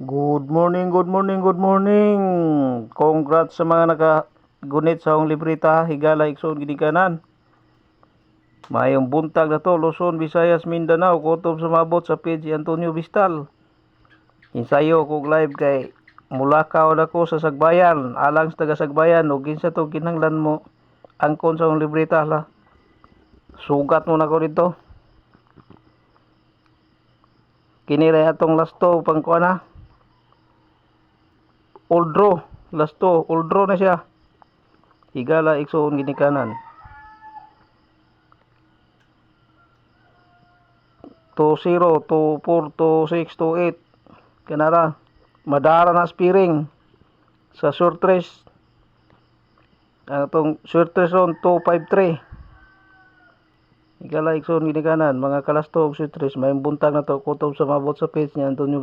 Good morning, good morning, good morning. Congrats sa mga nakagunit sa akong libreta, higala igsoon ginikanan. Mayong buntag na to, Luzon, Visayas, Mindanao, kutob sa mabot sa page Antonio Vistal. Insayo kog live kay mulakaw na ko sa Sagbayan, alang sa taga Sagbayan, o ginsa to kinanglan mo, angkon sa akong libreta la. Sugat mo na ko dito. Kiniray atong lasto, pangkuha na. Oldro, lasto, oldro na siya. Higala igsoon ginikanan. 20, 24, 26, 28. Kanara. Madara na spiring sa short race. Ang itong short race ron 253. Higala igsoon ginikanan. Mga kalastog short race. May buntag na to. Kutob sa mabot sa page niya Antonio